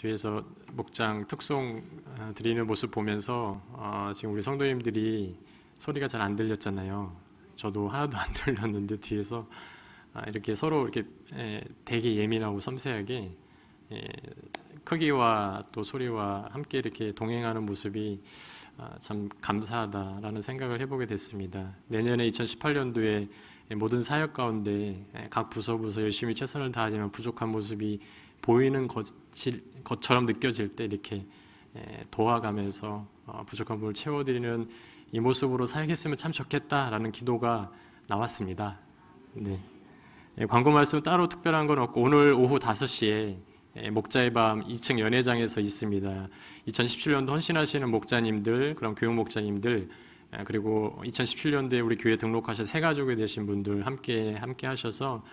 뒤에서 목장 특송 드리는 모습 보면서 지금 우리 성도님들이 소리가 잘 안 들렸잖아요. 저도 하나도 안 들렸는데 뒤에서 이렇게 서로 이렇게 되게 예민하고 섬세하게 크기와 또 소리와 함께 이렇게 동행하는 모습이 참 감사하다라는 생각을 해보게 됐습니다. 내년에 2018년도에 모든 사역 가운데 각 부서 열심히 최선을 다하지만 부족한 모습이 보이는 것처럼 느껴질 때 이렇게 도와가면서 부족한 부분을 채워드리는 이 모습으로 사역했으면 참 좋겠다라는 기도가 나왔습니다. 네. 광고 말씀 따로 특별한 건 없고 오늘 오후 5시에 목자의 밤 2층 연회장에서 있습니다. 2017년도 헌신하시는 목자님들, 그럼 교육 목자님들, 그리고 2017년도에 우리 교회 등록하셔서 새 가족이 되신 분들 함께 하셔서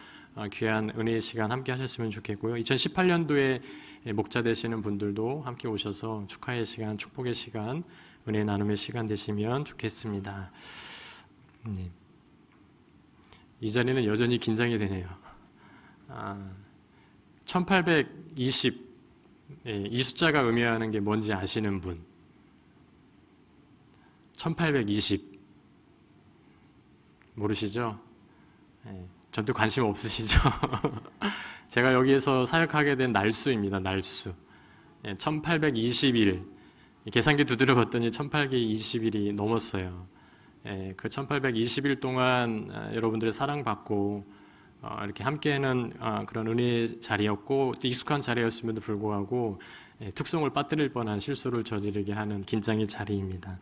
귀한 은혜의 시간 함께 하셨으면 좋겠고요. 2018년도에 목자 되시는 분들도 함께 오셔서 축하의 시간, 축복의 시간, 은혜 나눔의 시간 되시면 좋겠습니다. 네. 이 자리는 여전히 긴장이 되네요. 1820, 이 숫자가 의미하는 게 뭔지 아시는 분? 1820 모르시죠? 저도 관심 없으시죠? 제가 여기에서 사역하게 된 날수입니다. 날수 1820일 계산기 두드려 봤더니 1820일이 넘었어요. 그 1820일 동안 여러분들의 사랑받고 이렇게 함께하는 그런 은혜의 자리였고 또 익숙한 자리였음에도 불구하고 특송을 빠뜨릴 뻔한 실수를 저지르게 하는 긴장의 자리입니다.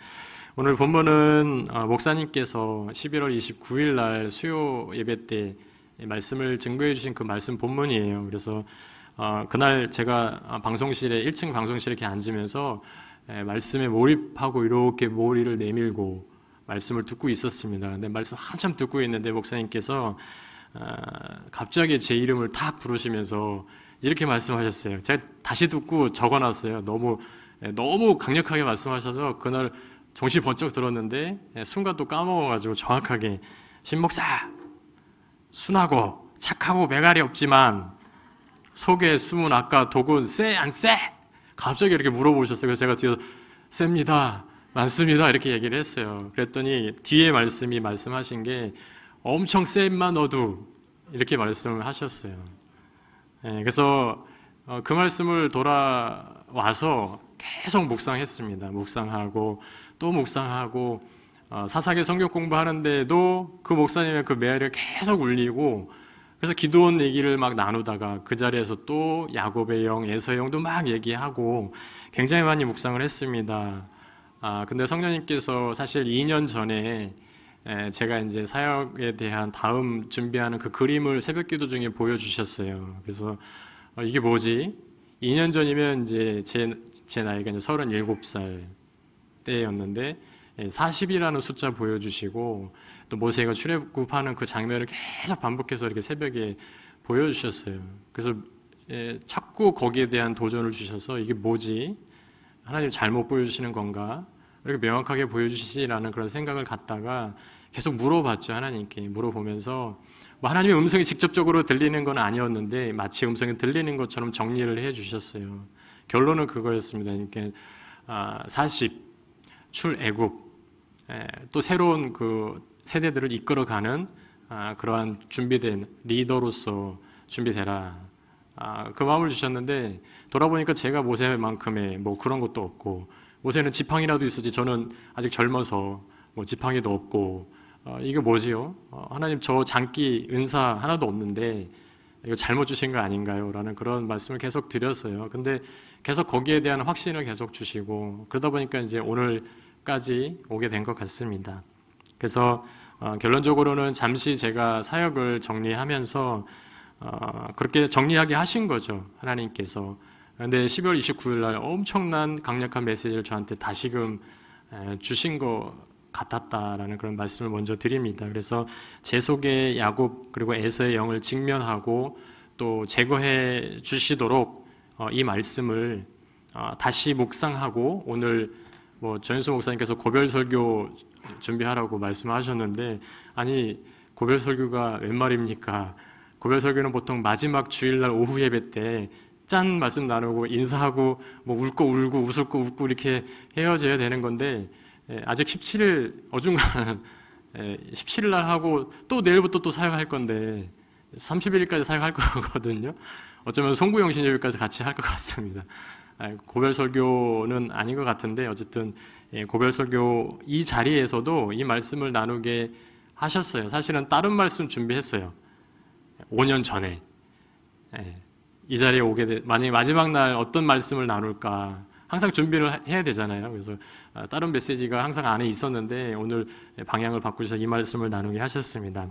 오늘 본문은 목사님께서 11월 29일 날 수요 예배 때 말씀을 증거해 주신 그 말씀 본문이에요. 그래서 그날 제가 방송실에 1층 방송실에 이렇게 앉으면서 말씀에 몰입하고 이렇게 머리를 내밀고 말씀을 듣고 있었습니다. 근데 말씀 한참 듣고 있는데 목사님께서 갑자기 제 이름을 탁 부르시면서 이렇게 말씀하셨어요. 제가 다시 듣고 적어놨어요. 너무 강력하게 말씀하셔서 그날 정신이 번쩍 들었는데 순간 또 까먹어가지고 정확하게 신목사 순하고 착하고 매갈이 없지만 속에 숨은 아까 독은 쎄 안 쎄? 갑자기 이렇게 물어보셨어요. 그래서 제가 뒤에서 셉니다. 많습니다. 이렇게 얘기를 했어요. 그랬더니 뒤에 말씀하신 게 엄청 쎄만 넣어도 이렇게 말씀을 하셨어요. 그래서 그 말씀을 돌아와서 계속 묵상했습니다. 묵상하고 또 묵상하고 사사기 성경 공부하는데도 그 목사님의 그 메아리가 계속 울리고 그래서 기도원 얘기를 막 나누다가 그 자리에서 또 야곱의 영, 에서의 영도 막 얘기하고 굉장히 많이 묵상을 했습니다. 근데 성령님께서 사실 2년 전에 제가 이제 사역에 대한 다음 준비하는 그 그림을 새벽 기도 중에 보여주셨어요. 그래서 이게 뭐지? 2년 전이면 이제 제 나이가 이제 37살 때였는데 40이라는 숫자 보여주시고 또 모세가 출애굽하는 그 장면을 계속 반복해서 이렇게 새벽에 보여주셨어요. 그래서 자꾸 거기에 대한 도전을 주셔서 이게 뭐지? 하나님 잘못 보여주시는 건가? 이렇게 명확하게 보여주시라는 그런 생각을 갖다가 계속 물어봤죠. 하나님께 물어보면서 뭐 하나님의 음성이 직접적으로 들리는 건 아니었는데 마치 음성이 들리는 것처럼 정리를 해주셨어요. 결론은 그거였습니다. 그러니까 40 출애굽 또 새로운 그 세대들을 이끌어가는 그러한 준비된 리더로서 준비되라. 그 마음을 주셨는데 돌아보니까 제가 모세만큼의 뭐 그런 것도 없고 모세는 지팡이라도 있었지 저는 아직 젊어서 뭐 지팡이도 없고 이게 뭐지요? 하나님 저 장기 은사 하나도 없는데 이거 잘못 주신 거 아닌가요? 라는 그런 말씀을 계속 드렸어요. 근데 계속 거기에 대한 확신을 계속 주시고 그러다 보니까 이제 오늘까지 오게 된 것 같습니다. 그래서 결론적으로는 잠시 제가 사역을 정리하면서 그렇게 정리하게 하신 거죠. 하나님께서. 근데 12월 29일 날 엄청난 강력한 메시지를 저한테 다시금 주신 것 같았다라는 그런 말씀을 먼저 드립니다. 그래서 제 속에 야곱 그리고 에서의 영을 직면하고 또 제거해 주시도록 이 말씀을 다시 묵상하고 오늘 뭐 전수 목사님께서 고별 설교 준비하라고 말씀하셨는데 아니 고별 설교가 웬 말입니까? 고별 설교는 보통 마지막 주일날 오후 예배 때 짠 말씀 나누고 인사하고 뭐 울 거 울고 웃을 거 웃고 이렇게 헤어져야 되는 건데 아직 17일 어중간한 17일 날 하고 또 내일부터 또 사역할 건데 30일까지 사역할 거거든요. 어쩌면 송구영신예배까지 같이 할 것 같습니다. 고별 설교는 아닌 것 같은데 어쨌든 고별 설교 이 자리에서도 이 말씀을 나누게 하셨어요. 사실은 다른 말씀 준비했어요. 5년 전에 이 자리에 오게 만약에 마지막 날 어떤 말씀을 나눌까 항상 준비를 해야 되잖아요. 그래서 다른 메시지가 항상 안에 있었는데 오늘 방향을 바꾸셔서 이 말씀을 나누게 하셨습니다.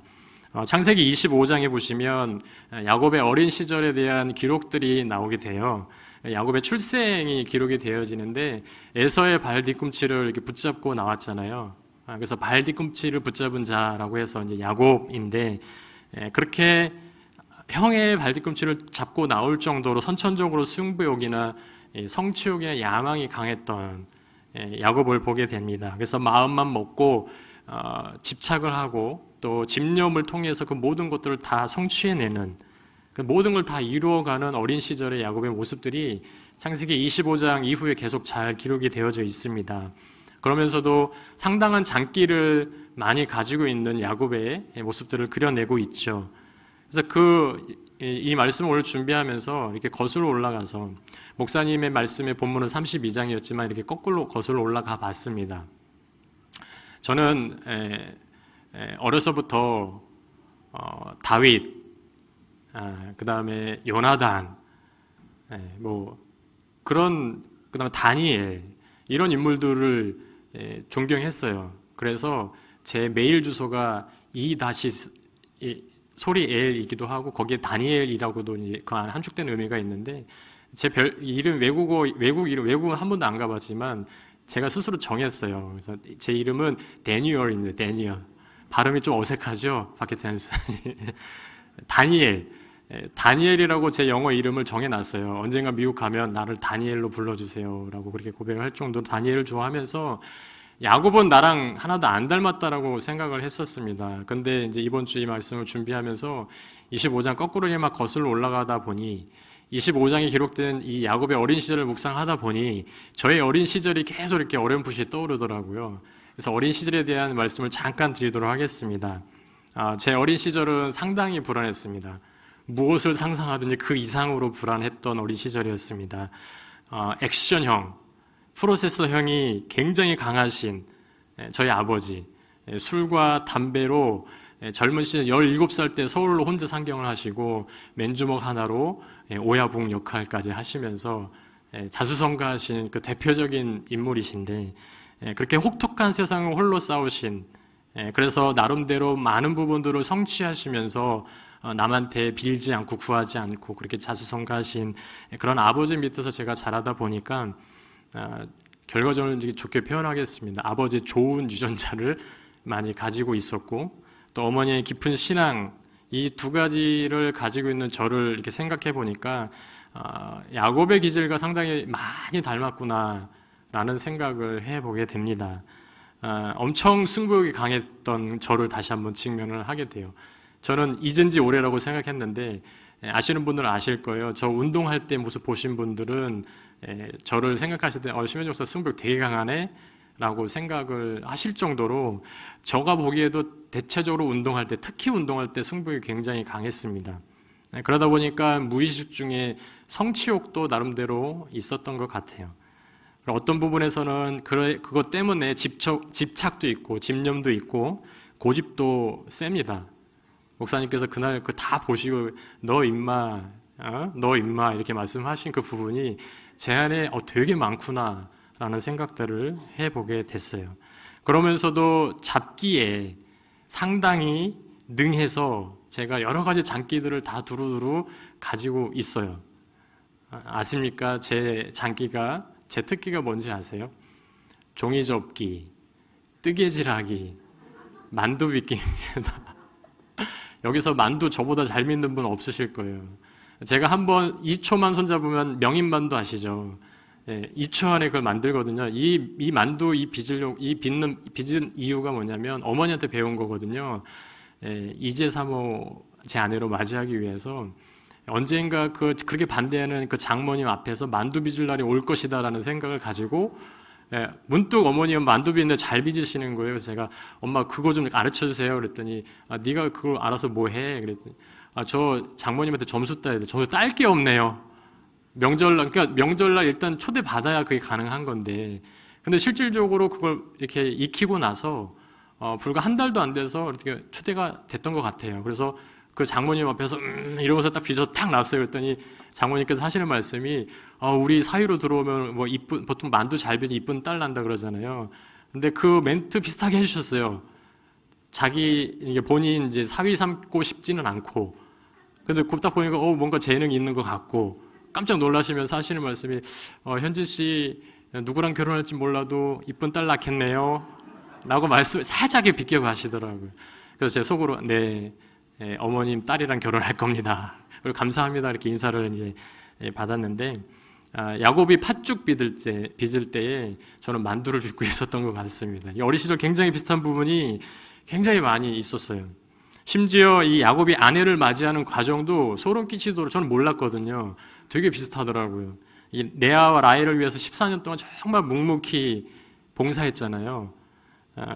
창세기 25장에 보시면 야곱의 어린 시절에 대한 기록들이 나오게 돼요. 야곱의 출생이 기록이 되어지는데 에서의 발 뒤꿈치를 이렇게 붙잡고 나왔잖아요. 그래서 발 뒤꿈치를 붙잡은 자라고 해서 이제 야곱인데 그렇게 형의 발 뒤꿈치를 잡고 나올 정도로 선천적으로 승부욕이나 성취욕이나 야망이 강했던 야곱을 보게 됩니다. 그래서 마음만 먹고 집착을 하고 또 집념을 통해서 그 모든 것들을 다 성취해내는 그 모든 걸 다 이루어가는 어린 시절의 야곱의 모습들이 창세기 25장 이후에 계속 잘 기록이 되어져 있습니다. 그러면서도 상당한 장기를 많이 가지고 있는 야곱의 모습들을 그려내고 있죠. 그래서 이 말씀을 오늘 준비하면서 이렇게 거슬러 올라가서 목사님의 말씀의 본문은 32장이었지만 이렇게 거꾸로 거슬러 올라가 봤습니다. 저는 어려서부터 다윗, 그 다음에 요나단, 그 다음에 다니엘 이런 인물들을 존경했어요. 그래서 제 메일 주소가 소리엘이기도 하고 거기에 다니엘이라고도 그 안에 함축된 의미가 있는데 제 이름 외국은 한 번도 안 가봤지만 제가 스스로 정했어요. 그래서 제 이름은 데니얼입니다. 데니얼. 발음이 좀 어색하죠? 박혜태 수사님. 다니엘이라고 제 영어 이름을 정해놨어요. 언젠가 미국 가면 나를 다니엘로 불러주세요 라고 그렇게 고백을 할 정도로 다니엘을 좋아하면서 야곱은 나랑 하나도 안 닮았다라고 생각을 했었습니다. 근데 이제 이번 주 이 말씀을 준비하면서 25장 거꾸로 막 거슬러 올라가다 보니 25장에 기록된 이 야곱의 어린 시절을 묵상하다 보니 저의 어린 시절이 계속 이렇게 어렴풋이 떠오르더라고요. 그래서 어린 시절에 대한 말씀을 잠깐 드리도록 하겠습니다. 제 어린 시절은 상당히 불안했습니다. 무엇을 상상하든지 그 이상으로 불안했던 어린 시절이었습니다. 액션형, 프로세서형이 굉장히 강하신 저희 아버지, 술과 담배로 젊은 시절 17살 때 서울로 혼자 상경을 하시고 맨주먹 하나로 오야붕 역할까지 하시면서 자수성가하신 그 대표적인 인물이신데 그렇게 혹독한 세상을 홀로 싸우신 그래서 나름대로 많은 부분들을 성취하시면서 남한테 빌지 않고 구하지 않고 그렇게 자수성가하신 그런 아버지 밑에서 제가 자라다 보니까 결과적으로 좋게 표현하겠습니다. 아버지의 좋은 유전자를 많이 가지고 있었고 또 어머니의 깊은 신앙 이 두 가지를 가지고 있는 저를 이렇게 생각해 보니까 야곱의 기질과 상당히 많이 닮았구나라는 생각을 해보게 됩니다. 엄청 승부욕이 강했던 저를 다시 한번 직면을 하게 돼요. 저는 잊은 지 오래라고 생각했는데 아시는 분들은 아실 거예요. 저 운동할 때 모습 보신 분들은 저를 생각하실 때 심현정 목사 승부욕 되게 강하네 라고 생각을 하실 정도로 저가 보기에도 대체적으로 운동할 때 특히 운동할 때 승부욕이 굉장히 강했습니다. 그러다 보니까 무의식 중에 성취욕도 나름대로 있었던 것 같아요. 어떤 부분에서는 그것 때문에 집착도 있고 집념도 있고 고집도 셉니다. 목사님께서 그날 다 보시고 너 임마 이렇게 말씀하신 그 부분이 제 안에 되게 많구나 라는 생각들을 해보게 됐어요. 그러면서도 잡기에 상당히 능해서 제가 여러 가지 장기들을 다 두루두루 가지고 있어요. 아십니까? 제 특기가 뭔지 아세요? 종이접기, 뜨개질하기, 만두 빚기입니다. 여기서 만두 저보다 잘 믿는 분 없으실 거예요. 제가 한번 2초만 손잡으면 명인만두 아시죠? 2초 안에 그걸 만들거든요. 이 만두, 빚는 이유가 뭐냐면 어머니한테 배운 거거든요. 이재사모 제 아내로 맞이하기 위해서 언젠가 그렇게 반대하는 그 장모님 앞에서 만두 빚을 날이 올 것이다라는 생각을 가지고 문득 어머니는 만두 빚는데 잘 빚으시는 거예요. 그래서 제가 엄마 그거 좀 가르쳐 주세요. 그랬더니 네가 그걸 알아서 뭐 해? 그랬더니 저 장모님한테 점수 따야 돼. 점수 딸 게 없네요. 그러니까 명절날 일단 초대 받아야 그게 가능한 건데, 근데 실질적으로 그걸 이렇게 익히고 나서 불과 한 달도 안 돼서 이렇게 초대가 됐던 것 같아요. 그래서 그 장모님 앞에서 이러면서 딱 빚어서 탁 났어요. 그랬더니 장모님께서 하시는 말씀이 우리 사위로 들어오면 뭐 보통 만두 잘 빚는 이쁜 딸 난다 그러잖아요. 근데 그 멘트 비슷하게 해주셨어요. 이게 본인 이제 사위 삼고 싶지는 않고, 근데 딱 보니까 뭔가 재능이 있는 것 같고 깜짝 놀라시면서 하시는 말씀이 현진 씨 누구랑 결혼할지 몰라도 이쁜 딸 낳겠네요 라고 말씀 살짝 비껴 가시더라고요. 그래서 제 속으로 네, 어머님 딸이랑 결혼할 겁니다. 그리고 감사합니다 이렇게 인사를 이제 받았는데, 야곱이 팥죽 빚을 때에 저는 만두를 빚고 있었던 것 같습니다. 어린 시절 굉장히 비슷한 부분이 굉장히 많이 있었어요. 심지어 이 야곱이 아내를 맞이하는 과정도 소름 끼치도록 저는 몰랐거든요. 되게 비슷하더라고요. 이 레아와 라헬을 위해서 14년 동안 정말 묵묵히 봉사했잖아요.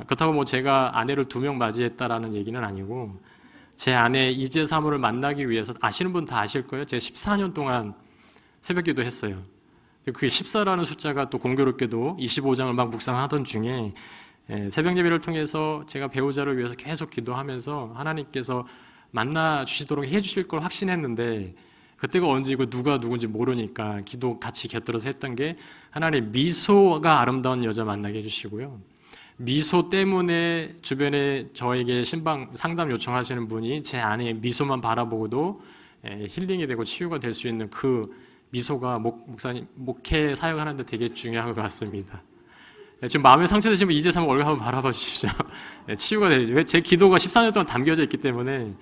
그렇다고 뭐 제가 아내를 2명 맞이했다라는 얘기는 아니고, 제 아내 이제 사모를 만나기 위해서 아시는 분 다 아실 거예요. 제가 14년 동안 새벽기도 했어요. 그 14라는 숫자가 또 공교롭게도 25장을 막 묵상하던 중에 새벽 예배를 통해서 제가 배우자를 위해서 계속 기도하면서 하나님께서 만나 주시도록 해주실 걸 확신했는데, 그때가 언제고 누가 누군지 모르니까 기도 같이 곁들여서 했던 게, 하나님 미소가 아름다운 여자 만나게 해주시고요, 미소 때문에 주변에 저에게 상담 요청하시는 분이 제 아내의 미소만 바라보고도 힐링이 되고 치유가 될 수 있는 그 미소가 목사님 목회 사역하는데 되게 중요한 것 같습니다. 지금 마음에 상처되시면 이제 한번 얼굴 한번 바라봐 주시죠. 치유가 되죠. 제 기도가 14년 동안 담겨져 있기 때문에,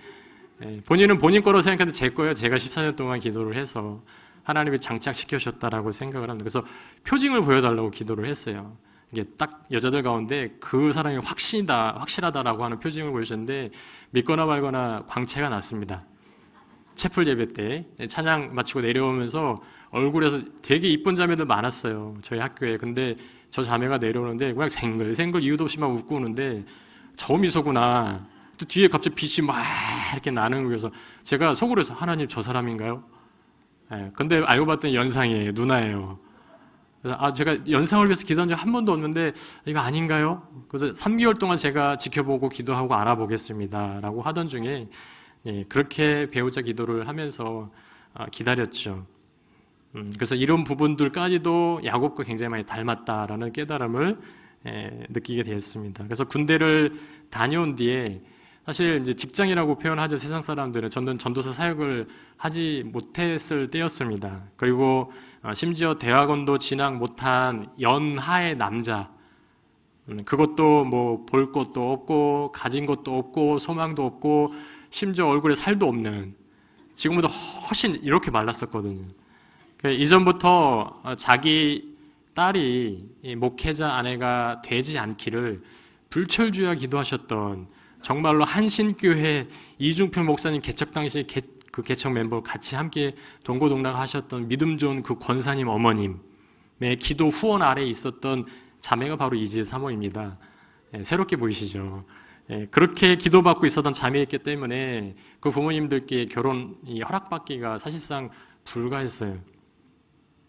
본인은 본인 거로 생각하는데 제 거예요. 제가 14년 동안 기도를 해서 하나님이 장착시켜 주셨다라고 생각을 합니다. 그래서 표징을 보여달라고 기도를 했어요. 이게 딱 여자들 가운데 그 사람이 확실하다라고 하는 표징을 보여주셨는데, 믿거나 말거나 광채가 났습니다. 채플 예배 때 찬양 마치고 내려오면서 얼굴에서 되게 이쁜 자매들 많았어요, 저희 학교에. 근데 저 자매가 내려오는데 그냥 생글 이유도 없이 막 웃고 오는데, 저 미소구나. 또 뒤에 갑자기 빛이 막 이렇게 나는 거여서 제가 속으로 해서 하나님 저 사람인가요? 근데 알고 봤더니 연상이에요. 누나예요. 그래서 제가 연상을 위해서 기도한 적 한 번도 없는데 이거 아닌가요? 그래서 3개월 동안 제가 지켜보고 기도하고 알아보겠습니다 라고 하던 중에 그렇게 배우자 기도를 하면서 기다렸죠. 그래서 이런 부분들까지도 야곱과 굉장히 많이 닮았다라는 깨달음을 느끼게 되었습니다. 그래서 군대를 다녀온 뒤에, 사실 이제 직장이라고 표현하죠, 세상 사람들은. 저는 전도사 사역을 하지 못했을 때였습니다. 그리고 심지어 대학원도 진학 못한 연하의 남자, 그것도 뭐 볼 것도 없고 가진 것도 없고 소망도 없고 심지어 얼굴에 살도 없는, 지금보다 훨씬 이렇게 말랐었거든요. 이전부터 자기 딸이 목회자 아내가 되지 않기를 불철주야 기도하셨던, 정말로 한신교회 이중표 목사님 개척 당시 그 개척 멤버 같이 함께 동고동락하셨던 믿음 좋은 그 권사님 어머님의 기도 후원 아래에 있었던 자매가 바로 이지혜 사모입니다. 새롭게 보이시죠? 그렇게 기도받고 있었던 자매였기 때문에 그 부모님들께 결혼이 허락받기가 사실상 불가했어요.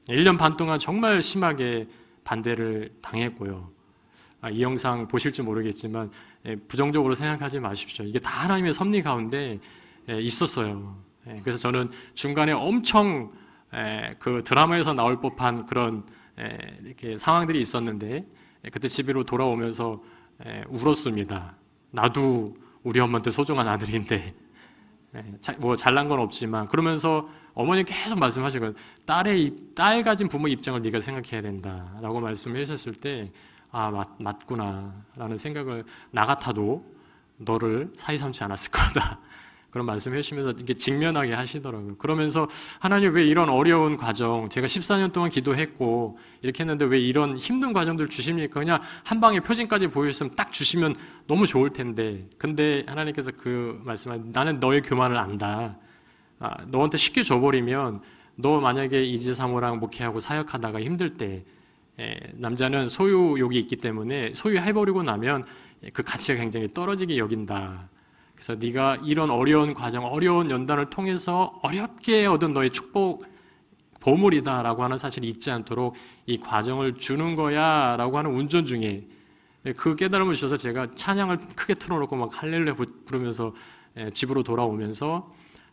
1년 반 동안 정말 심하게 반대를 당했고요. 이 영상 보실지 모르겠지만 부정적으로 생각하지 마십시오. 이게 다 하나님의 섭리 가운데 있었어요. 그래서 저는 중간에 엄청 그 드라마에서 나올 법한 그런 이렇게 상황들이 있었는데, 그때 집으로 돌아오면서 울었습니다. 나도 우리 엄마한테 소중한 아들인데 뭐 잘난 건 없지만, 그러면서 어머니 계속 말씀하시거든요. 딸 가진 부모 입장을 네가 생각해야 된다라고 말씀해 주셨을 때, 맞구나 라는 생각을, 나 같아도 너를 사이 삼지 않았을 거다 그런 말씀해 주시면서 이렇게 직면하게 하시더라고요. 그러면서 하나님 왜 이런 어려운 과정, 제가 14년 동안 기도했고 이렇게 했는데 왜 이런 힘든 과정들 주십니까? 그냥 한 방에 표징까지 보여주시면 딱 주시면 너무 좋을 텐데. 근데 하나님께서 그 말씀하신, 나는 너의 교만을 안다. 너한테 쉽게 줘버리면 너 만약에 이지사모랑 목회하고 사역하다가 힘들 때 남자는 소유욕이 있기 때문에 소유해버리고 나면 그 가치가 굉장히 떨어지게 여긴다. 그래서 네가 이런 어려운 과정, 어려운 연단을 통해서 어렵게 얻은 너의 축복 보물이다라고 하는 사실이 잊지 않도록 이 과정을 주는 거야 라고 하는 운전 중에 그 깨달음을 주셔서 제가 찬양을 크게 틀어놓고 막 할렐루야 부르면서 집으로 돌아오면서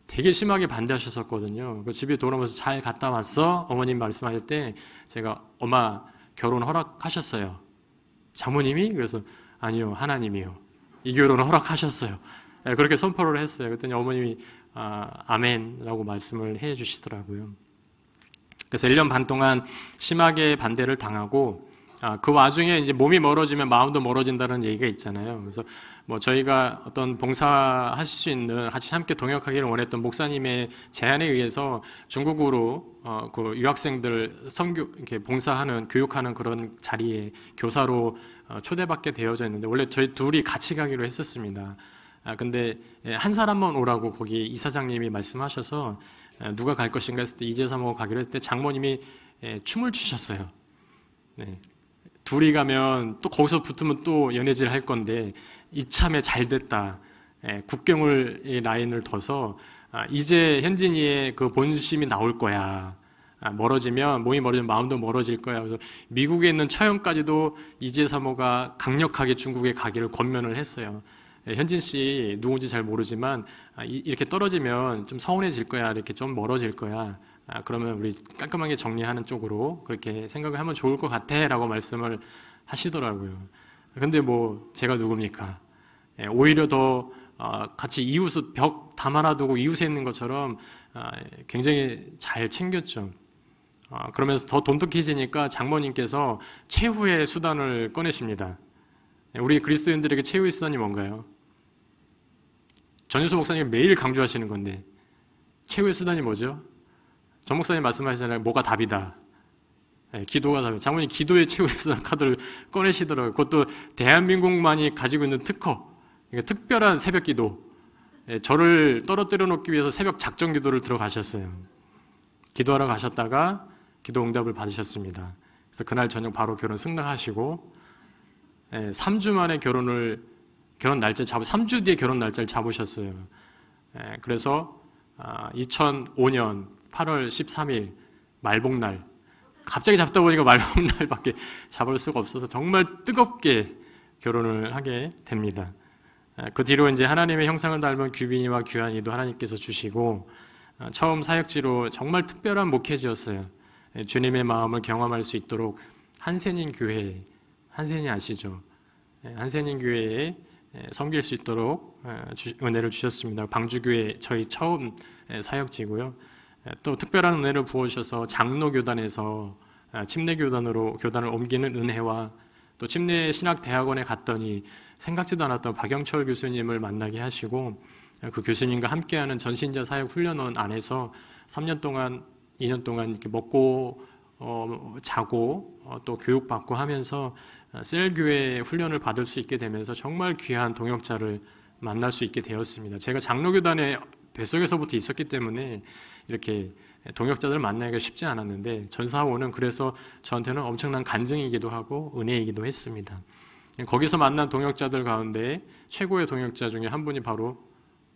되게 심하게 반대하셨었거든요. 그 집에 돌아오면서 잘 갔다 왔어? 어머님 말씀하실 때 제가 엄마 결혼 허락하셨어요. 장모님이? 그래서 아니요, 하나님이요. 이 결혼을 허락하셨어요. 그렇게 선포를 했어요. 그랬더니 어머님이 아멘라고 말씀을 해 주시더라고요. 그래서 1년 반 동안 심하게 반대를 당하고 그 와중에 이제 몸이 멀어지면 마음도 멀어진다는 얘기가 있잖아요. 그래서 뭐 저희가 어떤 봉사하실 수 있는 같이 함께 동역하기를 원했던 목사님의 제안에 의해서 중국으로 그 유학생들 선교 이렇게 봉사하는 교육하는 그런 자리에 교사로 초대받게 되어져 있는데 원래 저희 둘이 같이 가기로 했었습니다. 근데 한 사람만 오라고 거기 이사장님이 말씀하셔서 누가 갈 것인가 했을 때 이재사모 가기로 했을 때 장모님이 춤을 추셨어요. 네. 둘이 가면 또 거기서 붙으면 또 연애질 할 건데 이참에 잘 됐다. 국경을 라인을 둬서 이제 현진이의 그 본심이 나올 거야. 멀어지면 몸이 멀어지면 마음도 멀어질 거야. 그래서 미국에 있는 처형까지도 이재사모가 강력하게 중국에 가기를 권면을 했어요. 현진 씨 누군지 잘 모르지만 이렇게 떨어지면 좀 서운해질 거야. 이렇게 좀 멀어질 거야. 그러면 우리 깔끔하게 정리하는 쪽으로 그렇게 생각을 하면 좋을 것 같아 라고 말씀을 하시더라고요. 근데 뭐 제가 누굽니까? 오히려 더 같이 이웃 벽 담아놔두고 이웃에 있는 것처럼 굉장히 잘 챙겼죠. 그러면서 더 돈독해지니까 장모님께서 최후의 수단을 꺼내십니다. 우리 그리스도인들에게 최후의 수단이 뭔가요? 전유수 목사님이 매일 강조하시는 건데 최후의 수단이 뭐죠? 전 목사님 말씀하시잖아요. 뭐가 답이다. 기도가 답이다. 장모님 기도의 최후의 수단 카드를 꺼내시더라고요. 그것도 대한민국만이 가지고 있는 특허, 그러니까 특별한 새벽 기도. 저를 떨어뜨려 놓기 위해서 새벽 작정 기도를 들어가셨어요. 기도하러 가셨다가 기도 응답을 받으셨습니다. 그래서 그날 저녁 바로 결혼 승낙하시고 3주 만에 결혼 날짜 3주 뒤에 결혼 날짜를 잡으셨어요. 그래서 2005년 8월 13일 말복날 갑자기 잡다 보니까 말복날밖에 잡을 수가 없어서 정말 뜨겁게 결혼을 하게 됩니다. 그 뒤로 이제 하나님의 형상을 닮은 규빈이와 규한이도 하나님께서 주시고 처음 사역지로 정말 특별한 목회지였어요. 주님의 마음을 경험할 수 있도록 한센인 교회, 한센이 아시죠? 한센인 교회에 섬길 수 있도록 은혜를 주셨습니다. 방주교회 저희 처음 사역지고요. 또 특별한 은혜를 부어주셔서 장로교단에서 침례교단으로 교단을 옮기는 은혜와 또 침례신학대학원에 갔더니 생각지도 않았던 박영철 교수님을 만나게 하시고 그 교수님과 함께하는 전신자 사역 훈련원 안에서 3년 동안 2년 동안 이렇게 먹고 자고 또 교육받고 하면서 셀교회 훈련을 받을 수 있게 되면서 정말 귀한 동역자를 만날 수 있게 되었습니다. 제가 장로교단의 뱃속에서부터 있었기 때문에 이렇게 동역자들을 만나기가 쉽지 않았는데 전사원은 그래서 저한테는 엄청난 간증이기도 하고 은혜이기도 했습니다. 거기서 만난 동역자들 가운데 최고의 동역자 중에 한 분이 바로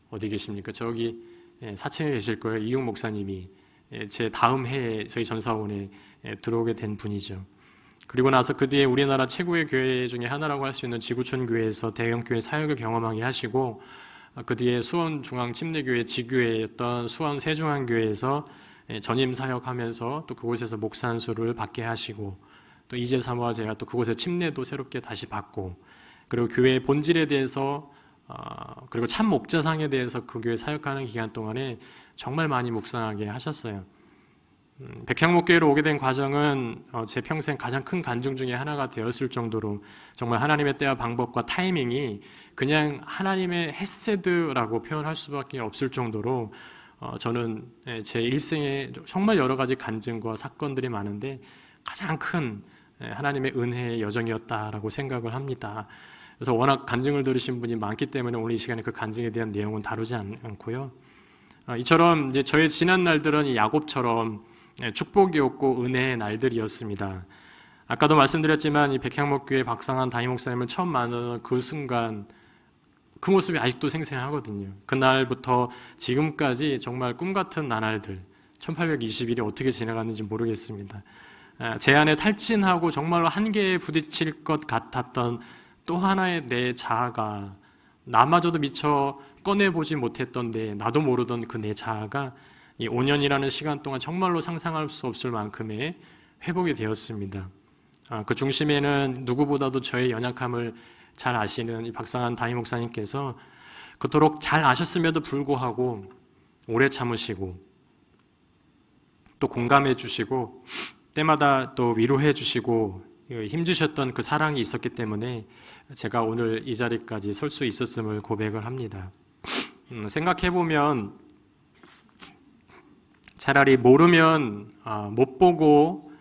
어디 계십니까? 저기 4층에 계실 거예요. 이용 목사님이 제 다음 해에 저희 전사원에 들어오게 된 분이죠. 그리고 나서 그 뒤에 우리나라 최고의 교회 중에 하나라고 할 수 있는 지구촌 교회에서 대형교회 사역을 경험하게 하시고 그 뒤에 수원 중앙침례교회 지교회였던 수원 세중앙교회에서 전임 사역하면서 또 그곳에서 목사 안수를 받게 하시고 또 이재사모와 제가 또 그곳에 침례도 새롭게 다시 받고 그리고 교회의 본질에 대해서 그리고 참 목자상에 대해서 그 교회 사역하는 기간 동안에 정말 많이 묵상하게 하셨어요. 백향목교회로 오게 된 과정은 제 평생 가장 큰 간증 중에 하나가 되었을 정도로 정말 하나님의 때와 방법과 타이밍이 그냥 하나님의 헤세드라고 표현할 수밖에 없을 정도로 저는 제 일생에 정말 여러 가지 간증과 사건들이 많은데 가장 큰 하나님의 은혜의 여정이었다라고 생각을 합니다. 그래서 워낙 간증을 들으신 분이 많기 때문에 오늘 이 시간에 그 간증에 대한 내용은 다루지 않고요. 이처럼 이제 저의 지난 날들은 이 야곱처럼 축복이었고 은혜의 날들이었습니다. 아까도 말씀드렸지만 이 백향목교회 박상한 담임 목사님을 처음 만나는 그 순간 그 모습이 아직도 생생하거든요. 그날부터 지금까지 정말 꿈같은 나날들 1820일이 어떻게 지나갔는지 모르겠습니다. 제 안에 탈진하고 정말로 한계에 부딪힐 것 같았던 또 하나의 내 자아가, 나마저도 미처 꺼내보지 못했던 나도 모르던 그 내 자아가 이 5년이라는 시간 동안 정말로 상상할 수 없을 만큼의 회복이 되었습니다. 그 중심에는 누구보다도 저의 연약함을 잘 아시는 이 박상한 담임 목사님께서 그토록 잘 아셨음에도 불구하고 오래 참으시고 또 공감해 주시고 때마다 또 위로해 주시고 힘주셨던 그 사랑이 있었기 때문에 제가 오늘 이 자리까지 설 수 있었음을 고백을 합니다. 생각해보면 차라리 모르면 못 보고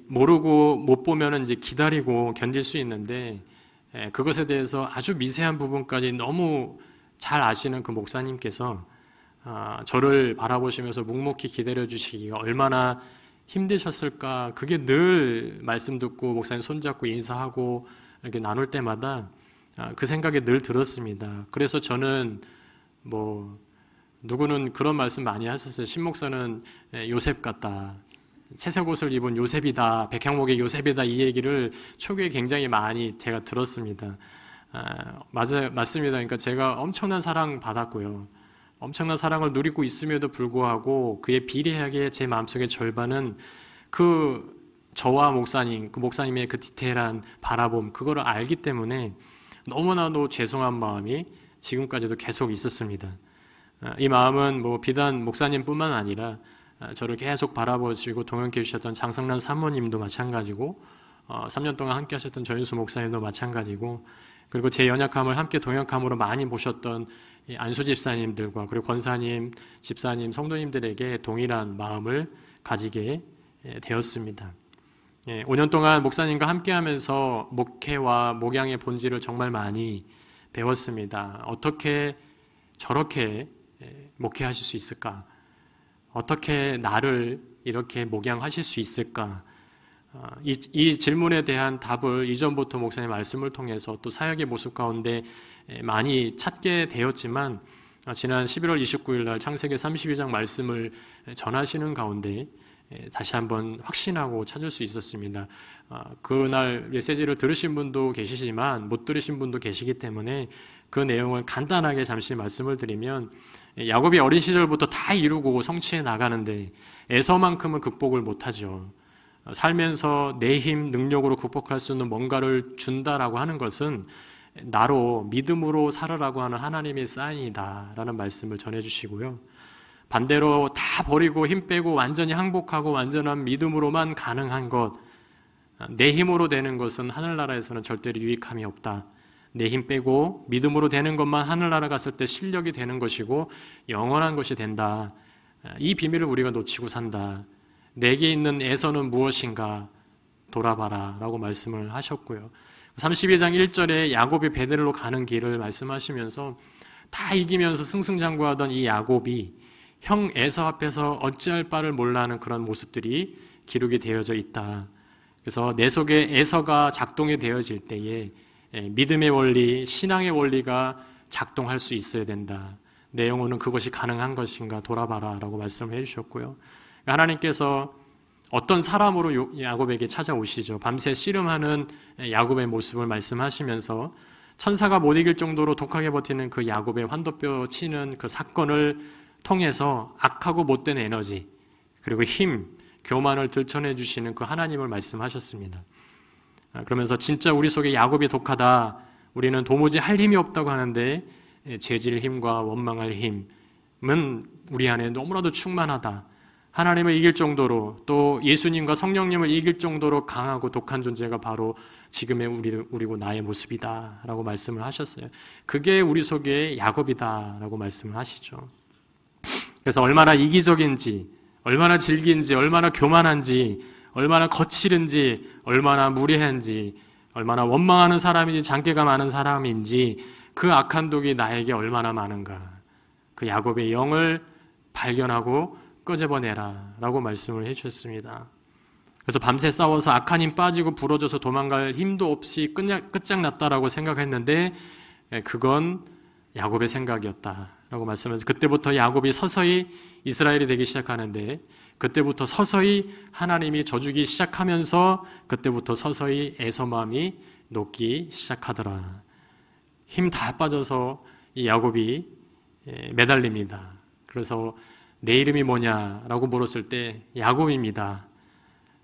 모르고 못 보면 이제 기다리고 견딜 수 있는데 그것에 대해서 아주 미세한 부분까지 너무 잘 아시는 그 목사님께서 저를 바라보시면서 묵묵히 기다려 주시기가 얼마나 힘드셨을까. 그게 늘 말씀 듣고 목사님 손잡고 인사하고 이렇게 나눌 때마다 그 생각이 늘 들었습니다. 그래서 저는 누구는 그런 말씀 많이 하셨어요. 신목사는 요셉 같다. 채색 옷을 입은 요셉이다. 백향목의 요셉이다. 이 얘기를 초기에 굉장히 많이 제가 들었습니다. 맞습니다. 그러니까 제가 엄청난 사랑 받았고요. 엄청난 사랑을 누리고 있음에도 불구하고 그에 비례하게 제 마음속의 절반은 저와 목사님, 그 목사님의 그 디테일한 바라봄, 그거를 알기 때문에 너무나도 죄송한 마음이 지금까지도 계속 있었습니다. 이 마음은 비단 목사님뿐만 아니라 저를 계속 바라보시고 동역해 주셨던 장성란 사모님도 마찬가지고 3년 동안 함께 하셨던 전윤수 목사님도 마찬가지고 그리고 제 연약함을 함께 동역함으로 많이 보셨던 안수 집사님들과 그리고 권사님, 집사님, 성도님들에게 동일한 마음을 가지게 되었습니다. 5년 동안 목사님과 함께하면서 목회와 목양의 본질을 정말 많이 배웠습니다. 어떻게 저렇게 목회하실 수 있을까? 어떻게 나를 이렇게 목양하실 수 있을까? 이 질문에 대한 답을 이전부터 목사님 말씀을 통해서 또 사역의 모습 가운데 많이 찾게 되었지만 지난 11월 29일 날 창세기 32장 말씀을 전하시는 가운데 다시 한번 확신하고 찾을 수 있었습니다. 그날 메시지를 들으신 분도 계시지만 못 들으신 분도 계시기 때문에 그 내용을 간단하게 잠시 말씀을 드리면 야곱이 어린 시절부터 다 이루고 성취해 나가는데 에서만큼은 극복을 못하죠. 살면서 내 힘, 능력으로 극복할 수 있는 뭔가를 준다라고 하는 것은 나로 믿음으로 살아라고 하는 하나님의 사인이다라는 말씀을 전해주시고요. 반대로 다 버리고 힘 빼고 완전히 항복하고 완전한 믿음으로만 가능한 것, 내 힘으로 되는 것은 하늘나라에서는 절대로 유익함이 없다. 내 힘 빼고 믿음으로 되는 것만 하늘나라 갔을 때 실력이 되는 것이고 영원한 것이 된다. 이 비밀을 우리가 놓치고 산다. 내게 있는 에서는 무엇인가 돌아봐라 라고 말씀을 하셨고요. 32장 1절에 야곱이 베델로 가는 길을 말씀하시면서 다 이기면서 승승장구하던 이 야곱이 형 에서 앞에서 어찌할 바를 몰라 하는 그런 모습들이 기록이 되어져 있다. 그래서 내 속에 에서가 작동이 되어질 때에 믿음의 원리, 신앙의 원리가 작동할 수 있어야 된다. 내 영혼은 그것이 가능한 것인가 돌아봐라 라고 말씀을 해주셨고요. 하나님께서 어떤 사람으로 야곱에게 찾아오시죠. 밤새 씨름하는 야곱의 모습을 말씀하시면서 천사가 못 이길 정도로 독하게 버티는 그 야곱의 환도뼈 치는 그 사건을 통해서 악하고 못된 에너지 그리고 힘, 교만을 들춰내 주시는 그 하나님을 말씀하셨습니다. 그러면서 진짜 우리 속에 야곱이 독하다, 우리는 도무지 할 힘이 없다고 하는데 죄질 힘과 원망할 힘은 우리 안에 너무나도 충만하다. 하나님을 이길 정도로 또 예수님과 성령님을 이길 정도로 강하고 독한 존재가 바로 지금의 우리고 나의 모습이다 라고 말씀을 하셨어요. 그게 우리 속에 야곱이다 라고 말씀을 하시죠. 그래서 얼마나 이기적인지, 얼마나 질긴지, 얼마나 교만한지, 얼마나 거칠은지, 얼마나 무례한지, 얼마나 원망하는 사람인지, 장깨가 많은 사람인지 그 악한 독이 나에게 얼마나 많은가. 그 야곱의 영을 발견하고 끄집어내라 라고 말씀을 해주셨습니다. 그래서 밤새 싸워서 악한 힘 빠지고 부러져서 도망갈 힘도 없이 끝장났다라고 생각했는데 그건 야곱의 생각이었다라고 말씀하셔서 그때부터 야곱이 서서히 이스라엘이 되기 시작하는데 그때부터 서서히 하나님이 져주기 시작하면서 그때부터 서서히 에서 마음이 녹기 시작하더라. 힘 다 빠져서 이 야곱이 매달립니다. 그래서 내 이름이 뭐냐라고 물었을 때 야곱입니다.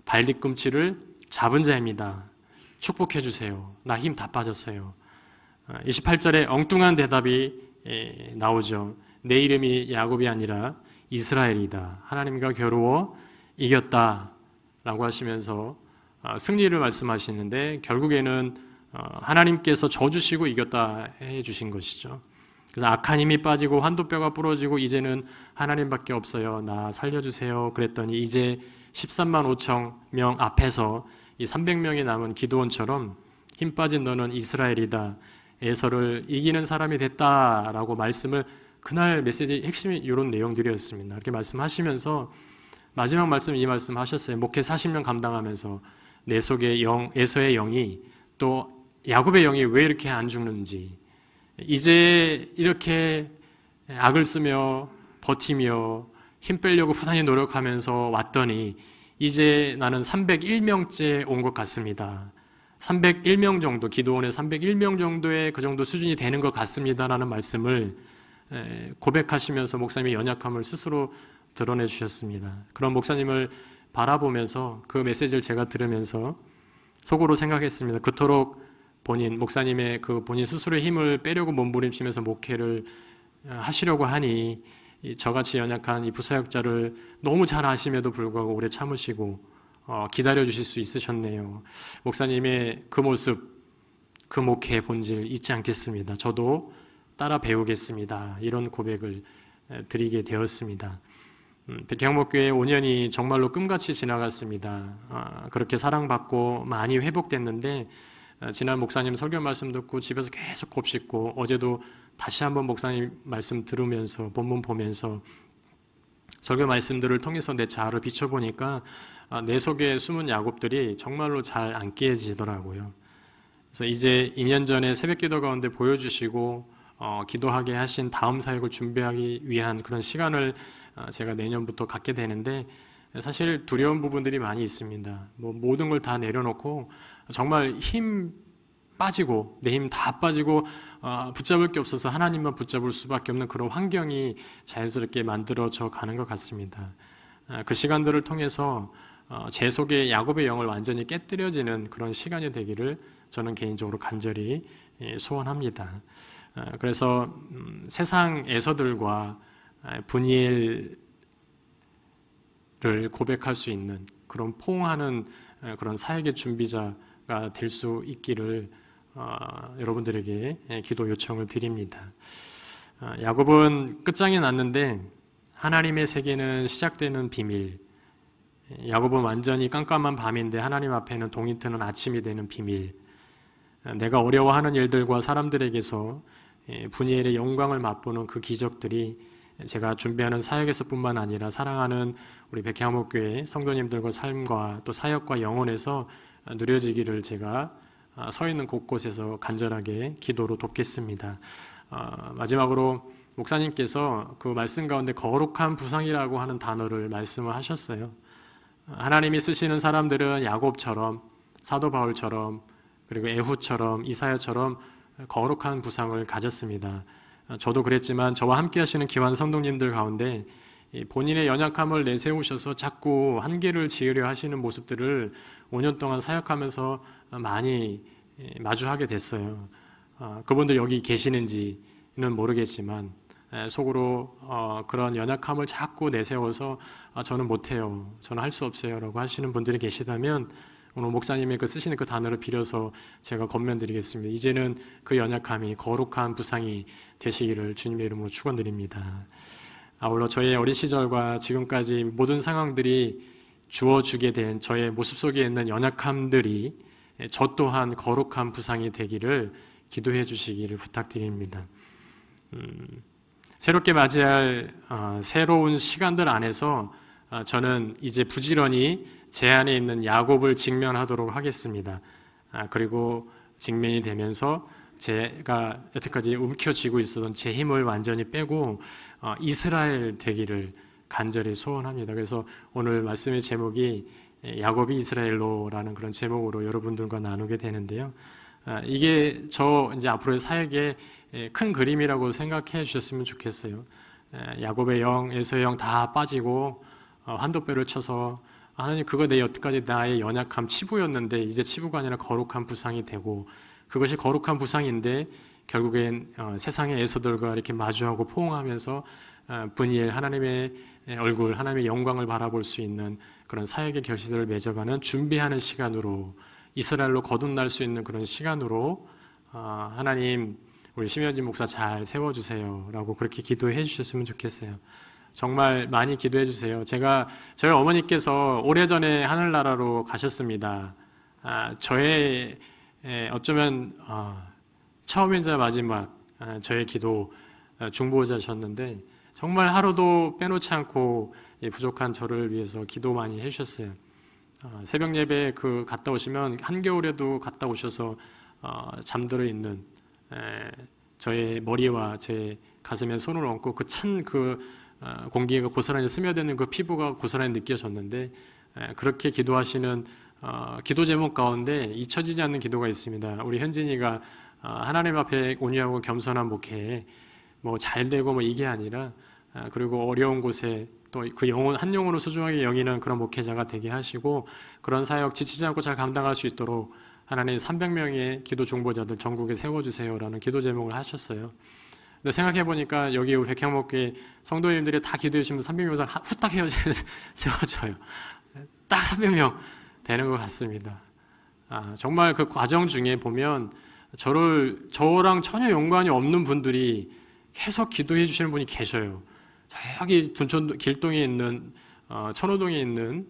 발 뒤꿈치를 잡은 자입니다. 축복해 주세요. 나 힘 다 빠졌어요. 28절에 엉뚱한 대답이 나오죠. 내 이름이 야곱이 아니라 이스라엘이다. 하나님과 겨루어 이겼다라고 하시면서 승리를 말씀하시는데 결국에는 하나님께서 져주시고 이겼다 해주신 것이죠. 그래서 악한 힘이 빠지고 환도뼈가 부러지고 이제는 하나님밖에 없어요. 나 살려주세요. 그랬더니 이제 13만 5천 명 앞에서 이 300명이 남은 기드온처럼 힘 빠진 너는 이스라엘이다. 에서를 이기는 사람이 됐다라고 말씀을 그날 메시지 핵심이 이런 내용들이었습니다. 이렇게 말씀하시면서 마지막 말씀 이 말씀 하셨어요. 목회 40년 감당하면서 내 속에 에서의 영이 또 야곱의 영이 왜 이렇게 안 죽는지 이제 이렇게 악을 쓰며 버티며 힘 빼려고 부단히 노력하면서 왔더니 이제 나는 301명째 온 것 같습니다. 301명 정도, 기도원의 301명 정도의 그 정도 수준이 되는 것 같습니다라는 말씀을 고백하시면서 목사님의 연약함을 스스로 드러내 주셨습니다. 그런 목사님을 바라보면서 그 메시지를 제가 들으면서 속으로 생각했습니다. 그토록 목사님의 그 본인 스스로의 힘을 빼려고 몸부림치면서 목회를 하시려고 하니 저같이 연약한 이 부사역자를 너무 잘 아심에도 불구하고 오래 참으시고 기다려 주실 수 있으셨네요. 목사님의 그 모습, 그 목회의 본질 잊지 않겠습니다. 저도 따라 배우겠습니다. 이런 고백을 드리게 되었습니다. 백향목교회 5년이 정말로 꿈같이 지나갔습니다. 그렇게 사랑받고 많이 회복됐는데 지난 목사님 설교 말씀 듣고 집에서 계속 곱씹고 어제도 다시 한번 목사님 말씀 들으면서 본문 보면서 설교 말씀들을 통해서 내 자아를 비춰보니까 내 속에 숨은 야곱들이 정말로 잘 안 깨지더라고요. 그래서 이제 2년 전에 새벽 기도 가운데 보여주시고 기도하게 하신 다음 사역을 준비하기 위한 그런 시간을 제가 내년부터 갖게 되는데 사실 두려운 부분들이 많이 있습니다. 모든 걸 다 내려놓고 정말 힘 빠지고 내 힘 다 빠지고 붙잡을 게 없어서 하나님만 붙잡을 수밖에 없는 그런 환경이 자연스럽게 만들어져 가는 것 같습니다. 그 시간들을 통해서 제 속에 야곱의 영을 완전히 깨뜨려지는 그런 시간이 되기를 저는 개인적으로 간절히 소원합니다. 그래서 세상 에서들과 분이엘을 고백할 수 있는 그런 포옹하는 그런 사역의 준비자가 될 수 있기를 여러분들에게 기도 요청을 드립니다. 야곱은 끝장이 났는데 하나님의 세계는 시작되는 비밀. 야곱은 완전히 깜깜한 밤인데 하나님 앞에는 동이 트는 아침이 되는 비밀. 내가 어려워하는 일들과 사람들에게서 분이엘의 영광을 맛보는 그 기적들이 제가 준비하는 사역에서뿐만 아니라 사랑하는 우리 백향목교회 성도님들과 삶과 또 사역과 영혼에서 누려지기를 제가 서 있는 곳곳에서 간절하게 기도로 돕겠습니다. 마지막으로 목사님께서 그 말씀 가운데 거룩한 부상이라고 하는 단어를 말씀을 하셨어요. 하나님이 쓰시는 사람들은 야곱처럼 사도 바울처럼 그리고 에훗처럼 이사야처럼 거룩한 부상을 가졌습니다. 저도 그랬지만 저와 함께 하시는 기완 성도님들 가운데 본인의 연약함을 내세우셔서 자꾸 한계를 지으려 하시는 모습들을 5년 동안 사역하면서 많이 마주하게 됐어요. 그분들 여기 계시는지는 모르겠지만 속으로 그런 연약함을 자꾸 내세워서 저는 못해요, 저는 할 수 없어요 라고 하시는 분들이 계시다면 오늘 목사님의 그 쓰시는 그 단어를 빌어서 제가 권면드리겠습니다. 이제는 그 연약함이 거룩한 부상이 되시기를 주님의 이름으로 축원드립니다. 아울러 저의 어린 시절과 지금까지 모든 상황들이 주어주게 된 저의 모습 속에 있는 연약함들이 저 또한 거룩한 부상이 되기를 기도해 주시기를 부탁드립니다. 새롭게 맞이할 새로운 시간들 안에서 저는 이제 부지런히 제 안에 있는 야곱을 직면하도록 하겠습니다. 그리고 직면이 되면서 제가 여태까지 움켜쥐고 있었던 제 힘을 완전히 빼고 이스라엘 되기를 간절히 소원합니다. 그래서 오늘 말씀의 제목이 야곱이 이스라엘로라는 그런 제목으로 여러분들과 나누게 되는데요. 이게 저 이제 앞으로의 사역의 큰 그림이라고 생각해 주셨으면 좋겠어요. 야곱의 영, 에서의 영 다 빠지고 한도뼈를 쳐서 하나님 그거 내 여태까지 나의 연약함 치부였는데 이제 치부가 아니라 거룩한 부상이 되고 그것이 거룩한 부상인데 결국엔 세상의 에서들과 이렇게 마주하고 포옹하면서 분이엘 하나님의 얼굴, 하나님의 영광을 바라볼 수 있는 그런 사역의 결실들을 맺어가는 준비하는 시간으로 이스라엘로 거듭날 수 있는 그런 시간으로 하나님 우리 심현진 목사 잘 세워주세요 라고 그렇게 기도해 주셨으면 좋겠어요. 정말 많이 기도해 주세요. 저희 어머니께서 오래전에 하늘나라로 가셨습니다. 저의 어쩌면 처음이자 마지막 저의 기도 중보자셨는데 정말 하루도 빼놓지 않고 부족한 저를 위해서 기도 많이 해주셨어요. 새벽 예배 갔다 오시면 한겨울에도 갔다 오셔서 잠들어 있는 저의 머리와 제 가슴에 손을 얹고 그 찬 공기가 고스란히 스며드는 그 피부가 고스란히 느껴졌는데 그렇게 기도하시는 기도 제목 가운데 잊혀지지 않는 기도가 있습니다. 우리 현진이가 하나님 앞에 온유하고 겸손한 목회에 뭐 잘 되고 뭐 이게 아니라 그리고 어려운 곳에 또 그 영혼 한 영혼을 소중하게 여기는 그런 목회자가 되게 하시고 그런 사역 지치지 않고 잘 감당할 수 있도록 하나님 300명의 기도 중보자들 전국에 세워주세요라는 기도 제목을 하셨어요. 근데 생각해 보니까 여기 우리 백향목교회 성도님들이 다 기도해 주시면 300명 이상 후딱 세워져요. 딱 300명 되는 것 같습니다. 정말 그 과정 중에 보면 저랑 전혀 연관이 없는 분들이 계속 기도해 주시는 분이 계셔요. 저기 둔천도 길동에 있는 천호동에 있는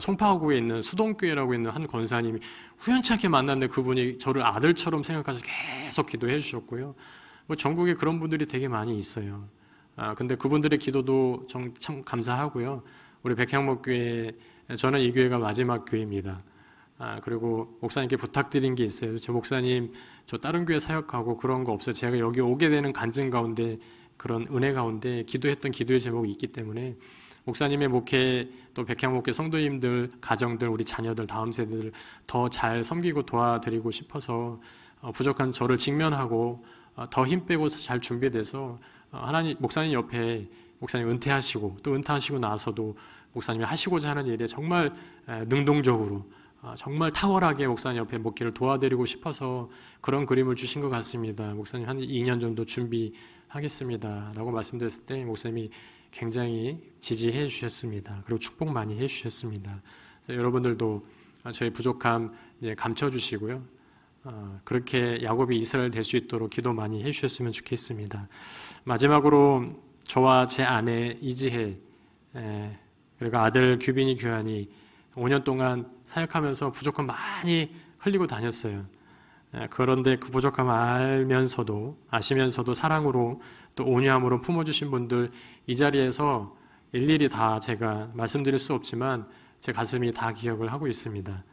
송파구에 있는 수동교회라고 있는 한 권사님이 우연치 않게 만났는데 그분이 저를 아들처럼 생각하셔서 계속 기도해 주셨고요. 뭐 전국에 그런 분들이 되게 많이 있어요. 근데 그분들의 기도도 참 감사하고요. 우리 백향목교회 저는 이 교회가 마지막 교회입니다. 그리고 목사님께 부탁드린 게 있어요. 저 목사님 저 다른 교회 사역하고 그런 거 없어요. 제가 여기 오게 되는 간증 가운데 그런 은혜 가운데 기도했던 기도의 제목이 있기 때문에 목사님의 목회 또 백향목회 성도님들 가정들 우리 자녀들 다음 세대들 더 잘 섬기고 도와드리고 싶어서 부족한 저를 직면하고 더 힘 빼고 잘 준비돼서 목사님 옆에 목사님 은퇴하시고 또 은퇴하시고 나서도 목사님이 하시고자 하는 일에 정말 능동적으로 정말 탁월하게 목사님 옆에 목회를 도와드리고 싶어서 그런 그림을 주신 것 같습니다. 목사님 한 2년 정도 준비하겠습니다 라고 말씀드렸을 때 목사님이 굉장히 지지해 주셨습니다. 그리고 축복 많이 해 주셨습니다. 여러분들도 저희 부족함 감춰주시고요. 그렇게 야곱이 이스라엘 될 수 있도록 기도 많이 해주셨으면 좋겠습니다. 마지막으로 저와 제 아내 이지혜 그리고 아들 규빈이 규환이 5년 동안 사역하면서 부족함 많이 흘리고 다녔어요. 그런데 그 부족함을 아시면서도 사랑으로 또 온유함으로 품어주신 분들 이 자리에서 일일이 다 제가 말씀드릴 수 없지만 제 가슴이 다 기억을 하고 있습니다.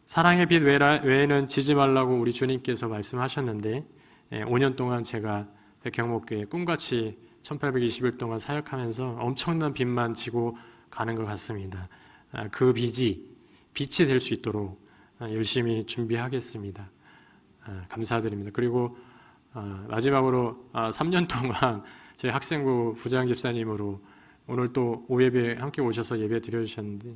사랑의 빛 외에는 지지 말라고 우리 주님께서 말씀하셨는데 5년 동안 제가 백향목교회 꿈같이 1820일 동안 사역하면서 엄청난 빛만 지고 가는 것 같습니다. 그 빛이 될 수 있도록 열심히 준비하겠습니다. 감사드립니다. 그리고 마지막으로 3년 동안 저희 학생부 부장 집사님으로 오늘 또 오예배 함께 오셔서 예배 드려주셨는데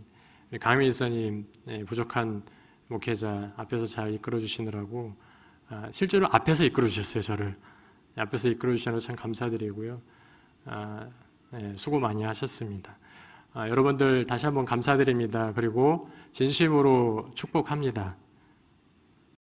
강민 집사님 부족한 목회자 앞에서 잘 이끌어 주시느라고 실제로 앞에서 이끌어 주셨어요. 저를 앞에서 이끌어 주셔서 참 감사드리고요. 수고 많이 하셨습니다. 여러분들 다시 한번 감사드립니다. 그리고 진심으로 축복합니다.